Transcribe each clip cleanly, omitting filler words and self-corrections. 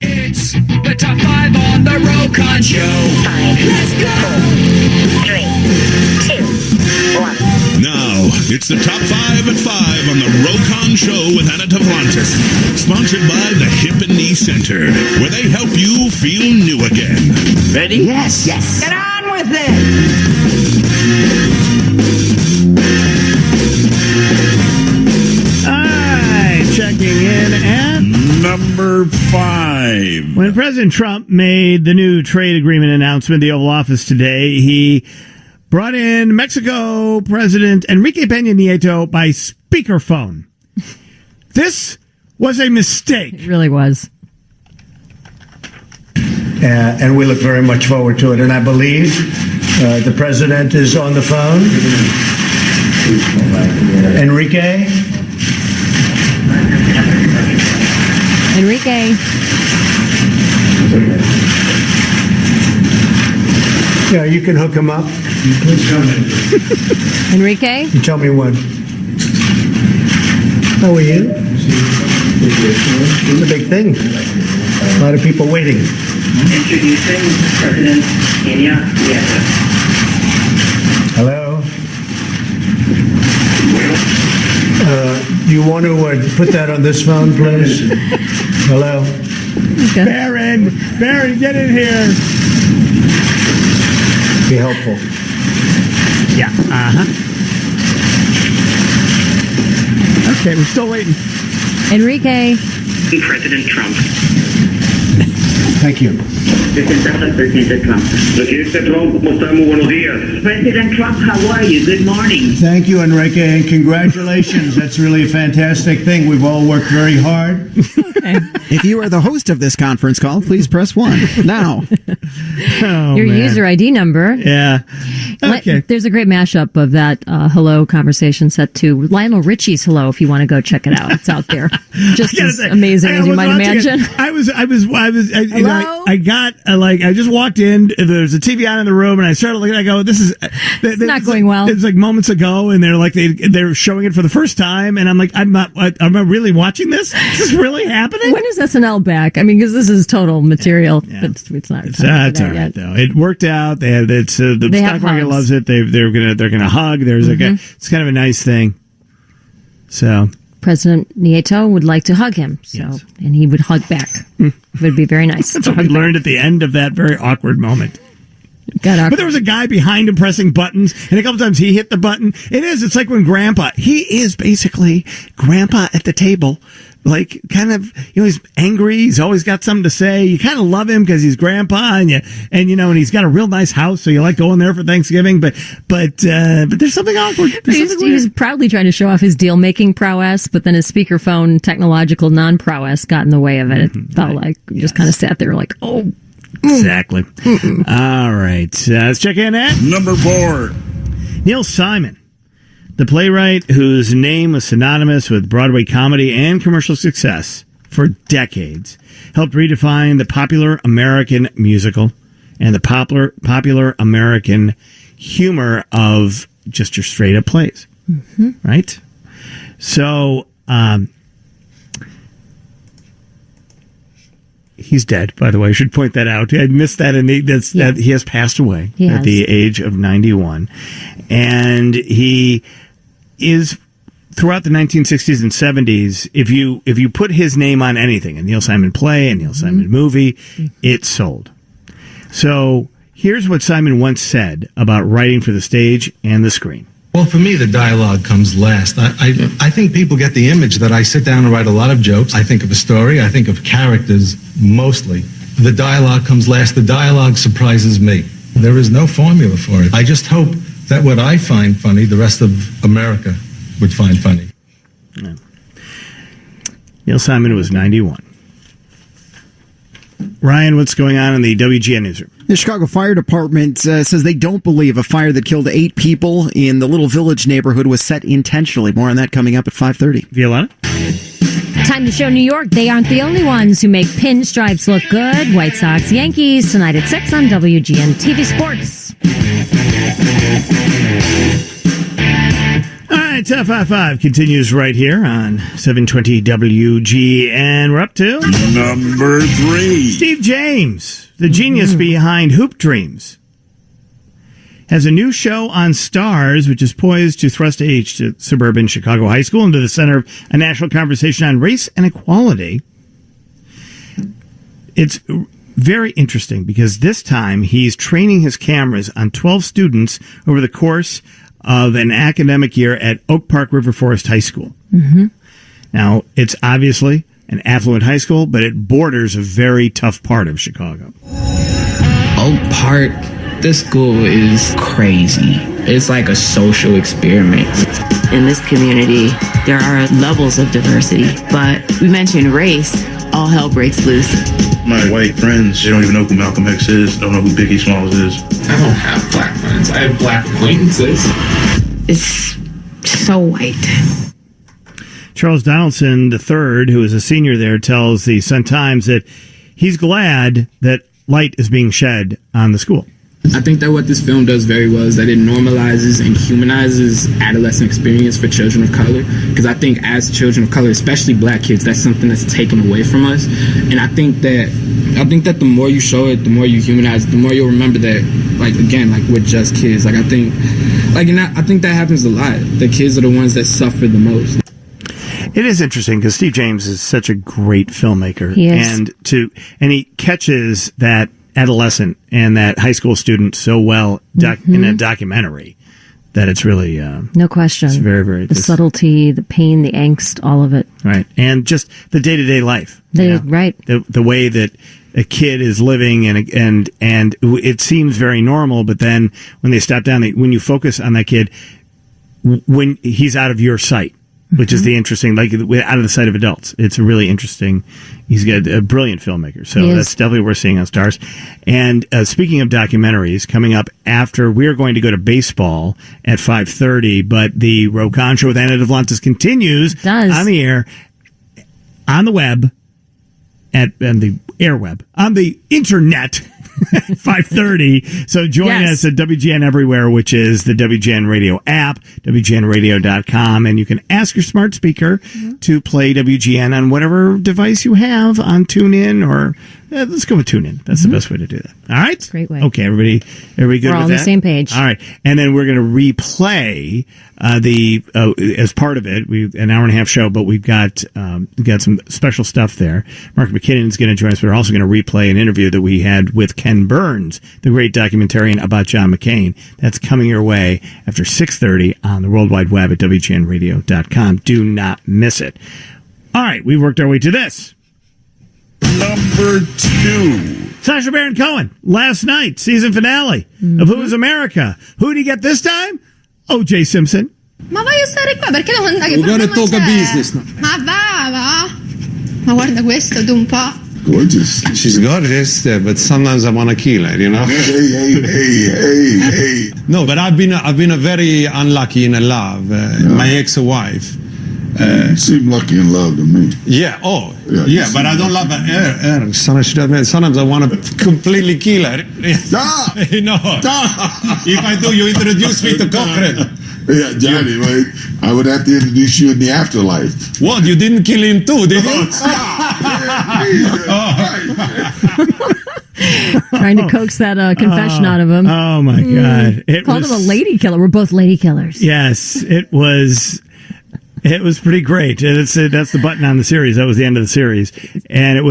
It's the top 5 on the Rokon Show. 5, Let's go! 4, 3, 2, 1. Now, it's the top 5 at 5 on the Rokon Show with Anna Tavlantis. Sponsored by the Hip and Knee Center, where they help you feel new again. Ready? Yes. Get on with it! Checking in at Number 5. when President Trump made the new trade agreement announcement in the Oval Office today, he brought in Mexico President Enrique Peña Nieto by speakerphone. This was a mistake. It really was. And we look very much forward to it. And I believe the president is on the phone. Enrique? Enrique. Yeah, you can hook him up. Enrique? You tell me when. How are you? It's a big thing. A lot of people waiting. Introducing President Peña Nieto. Hello? You want to put that on this phone, please? Hello? Okay. Baron, get in here. Be helpful. Yeah, Okay, we're still waiting. Enrique. President Trump. Thank you. Presentando al presidente Trump. Presidente Trump, ¿cómo está? Muy buenos días. President Trump, how are you? Good morning. Thank you, Enrique, and congratulations. That's really a fantastic thing. We've all worked very hard. If you are the host of this conference call, please press 1 now. Your user ID number. Yeah. Okay. There's a great mashup of that hello conversation set to Lionel Richie's hello if you want to go check it out. It's out there. Just as amazing as you might imagine. I just walked in, there's a TV on in the room, and I started looking, I go, this is not going well. It's like moments ago, and they're showing it for the first time, and I'm like, am I really watching this? Is this really happening? When is SNL back? I mean, because this is total material, but it's not. It's all right, yet. though. It worked out. The They stock market hugs. loves it. They're gonna hug. There's it's kind of a nice thing. So President Nieto would like to hug him, Yes. and he would hug back. It would be very nice. that's what we learned at the end of that very awkward moment. But there was a guy behind him pressing buttons, and a couple times he hit the button. It's like when Grandpa, he is basically Grandpa at the table. Like, kind of, he's angry. He's always got something to say. You kind of love him because he's Grandpa, and he's got a real nice house, so you like going there for Thanksgiving. But there's something awkward. He was proudly trying to show off his deal-making prowess, but then his speakerphone technological non-prowess got in the way of it. It felt like we just kind of sat there like, oh. Exactly. All right. Let's check in at Number 4. Neil Simon, the playwright whose name was synonymous with Broadway comedy and commercial success for decades, helped redefine the popular American musical and the popular American humor of just your straight-up plays. Mm-hmm. Right? So, he's dead, by the way. I should point that out. I missed that. That he has passed away at the age of 91. And he is, throughout the 1960s and 70s, if you put his name on anything, a Neil Simon play, a Neil Simon movie, it sold. So here's what Simon once said about writing for the stage and the screen. Well, for me, the dialogue comes last. I think people get the image that I sit down and write a lot of jokes. I think of a story. I think of characters mostly. The dialogue comes last. The dialogue surprises me. There is no formula for it. I just hope that what I find funny, the rest of America would find funny. Yeah. Neil Simon was 91. Ryan, what's going on in the WGN newsroom? The Chicago Fire Department says they don't believe a fire that killed 8 people in the Little Village neighborhood was set intentionally. More on that coming up at 5:30. Violetta? Time to show New York they aren't the only ones who make pinstripes look good. White Sox, Yankees, tonight at 6 on WGN TV Sports. All right, right, Top 5 continues right here on 720 WG, and we're up to Number 3. Steve James, the genius behind Hoop Dreams, has a new show on Stars, which is poised to thrust suburban Chicago high school into the center of a national conversation on race and equality. It's very interesting because this time he's training his cameras on 12 students over the course of an academic year at Oak Park River Forest High School. Mm-hmm. Now, it's obviously an affluent high school, but it borders a very tough part of Chicago. Oak Park, this school is crazy. It's like a social experiment. In this community, there are levels of diversity, but we mentioned race, all hell breaks loose. My white friends, they don't even know who Malcolm X is, don't know who Biggie Smalls is. I don't have black friends. I have black acquaintances. It's so white. Charles Donaldson III, who is a senior there, tells the Sun-Times that he's glad that light is being shed on the school. I think that what this film does very well is that it normalizes and humanizes adolescent experience for children of color. Because I think as children of color, especially black kids, that's something that's taken away from us. And I think that the more you show it, the more you humanize it, the more you'll remember that, like, again, like, we're just kids. Like, I think that happens a lot. The kids are the ones that suffer the most. It is interesting because Steve James is such a great filmmaker. He is. And he catches that adolescent and that high school student so well in a documentary that it's really no question. It's very, very the subtlety, the pain, the angst, all of it. Right, and just the day-to-day life. Right, the way that a kid is living, and it seems very normal, but then when they stop down, when you focus on that kid, when he's out of your sight. Which is the interesting, like, out of the sight of adults. It's a really interesting. He's got a brilliant filmmaker, so that's definitely worth seeing on Stars. And speaking of documentaries, coming up after, we're going to go to baseball at 5:30, but the Rokon Show with Anna Devlantis continues on the air, on the web, on the airweb, on the internet. 5:30. So join us at WGN Everywhere, which is the WGN Radio app, WGNradio.com, and you can ask your smart speaker to play WGN on whatever device you have on TuneIn or let's go with TuneIn. That's the best way to do that. All right? Great way. Okay, everybody good with that? We're all on the same page. All right. And then we're going to replay as part of it, an hour and a half show, but we've got some special stuff there. Mark McKinnon is going to join us. We're also going to replay an interview that we had with Ken Burns, the great documentarian about John McCain. That's coming your way after 6:30 on the World Wide Web at WGNradio.com. Do not miss it. All right, we worked our way to this. Number 2. Sacha Baron Cohen, last night, season finale of Who is America. Who did he get this time? O.J. Simpson. Ma voglio stare qua, perché devo andare? We're gonna talk a business now. Ma va. Ma guarda questo, tu un po'. Gorgeous. She's gorgeous, but sometimes I want to kill her, you know? Hey. No, but I've been a very unlucky in love. My ex-wife. You seem lucky in love to me. Yeah, but I don't love her. Sometimes I want to completely kill her. Stop! No. Stop! If I do, you introduce me to Cochrane. Yeah, Johnny, right? I would have to introduce you in the afterlife. What? You didn't kill him too, did you? Trying to coax that confession out of him. Oh, my God. Called him a lady killer. We're both lady killers. Yes, it was pretty great. That's the button on the series. That was the end of the series. And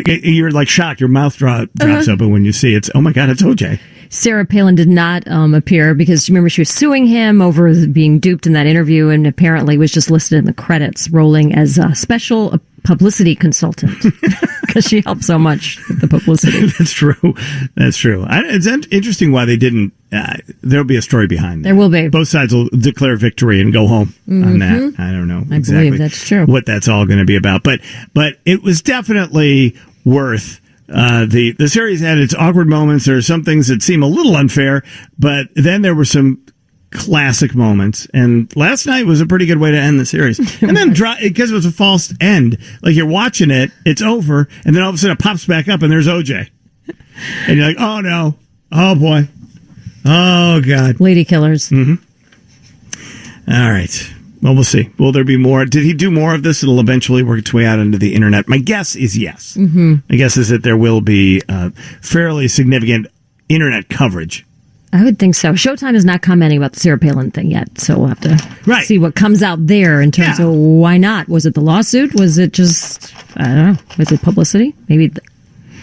you're like shocked. Your mouth drops open when you see it. Oh, my God, it's OJ. Sarah Palin did not appear because remember she was suing him over being duped in that interview, and apparently was just listed in the credits, rolling as a special publicity consultant because she helped so much with the publicity. That's true. It's interesting why they didn't. There'll be a story behind that. There will be. Both sides will declare victory and go home on that. I don't know exactly. I believe that's true. What that's all going to be about, but it was definitely worth. The series had its awkward moments. There are some things that seem a little unfair, but then there were some classic moments. And last night was a pretty good way to end the series. And then because it was a false end, like you're watching it, it's over, and then all of a sudden it pops back up, and there's OJ, and you're like, oh no, oh boy, oh God, lady killers. Mm-hmm. All right. Well, we'll see. Will there be more? Did he do more of this? It'll eventually work its way out into the internet. My guess is yes. Mm-hmm. My guess is that there will be fairly significant internet coverage. I would think so. Showtime is not commenting about the Sarah Palin thing yet, so we'll have to see what comes out there in terms of why not. Was it the lawsuit? Was it just, I don't know, was it publicity? Maybe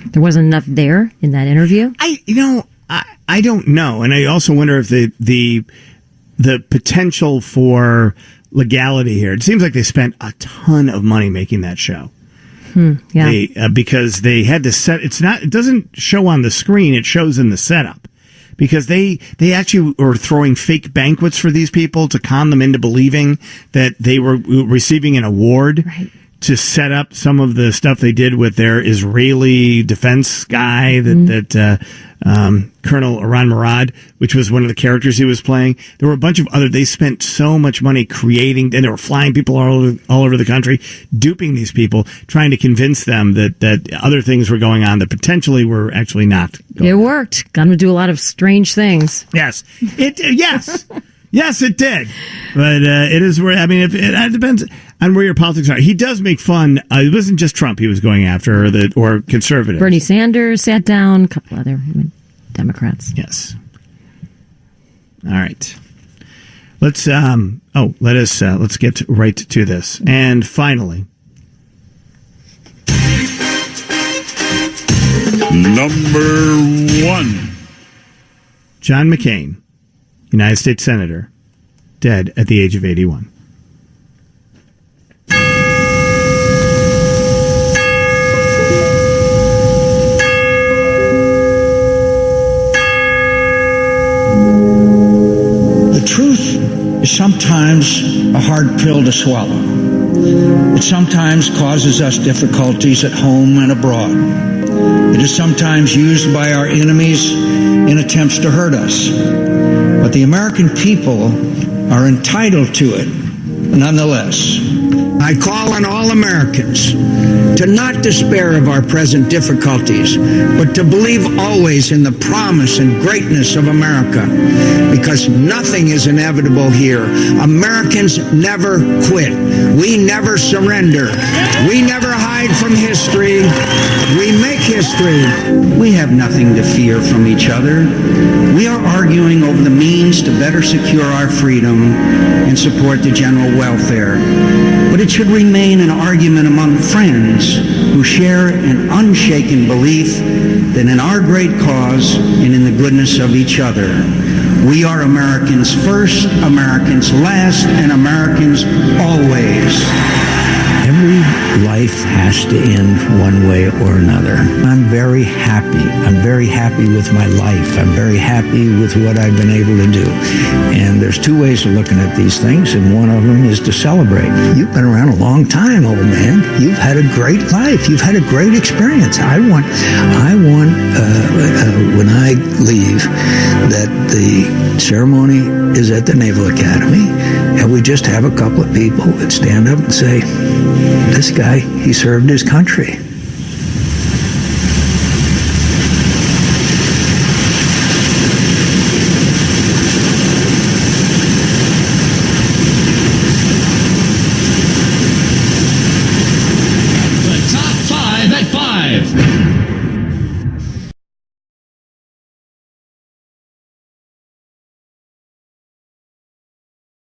there wasn't enough there in that interview? I don't know. And I also wonder if the potential for legality here, it seems like they spent a ton of money making that show. Yeah. Because they had to it doesn't show on the screen, it shows in the setup. Because they actually were throwing fake banquets for these people to con them into believing that they were receiving an award to set up some of the stuff they did with their Israeli defense guy Colonel Iran Murad, which was one of the characters he was playing. There were a bunch of they spent so much money creating, and they were flying people all over the country, duping these people, trying to convince them that other things were going on that potentially were actually not. It worked. Got him to do a lot of strange things. Yes. Yes, it did. But it is where, it depends on where your politics are. He does make fun. It wasn't just Trump he was going after or conservatives. Bernie Sanders sat down, a couple other Democrats. Yes. All right. Let's get right to this. And finally, number 1. John McCain, United States Senator, dead at the age of 81. The truth is sometimes a hard pill to swallow. It sometimes causes us difficulties at home and abroad. It is sometimes used by our enemies in attempts to hurt us. But the American people are entitled to it nonetheless. I call on all Americans to not despair of our present difficulties, but to believe always in the promise and greatness of America, because nothing is inevitable here. Americans never quit. We never surrender. We never hide from history. We make history. We have nothing to fear from each other. We are arguing over the means to better secure our freedom and support the general welfare. But it should remain an argument among friends who share an unshaken belief that in our great cause and in the goodness of each other, we are Americans first, Americans last, and Americans always. Every life has to end one way or another. I'm very happy. I'm very happy with my life. I'm very happy with what I've been able to do. And there's two ways of looking at these things, and one of them is to celebrate. You've been around a long time, old man. You've had a great life. You've had a great experience. I want when I leave, that the ceremony is at the Naval Academy, and we just have a couple of people that stand up and say, this guy, he served his country.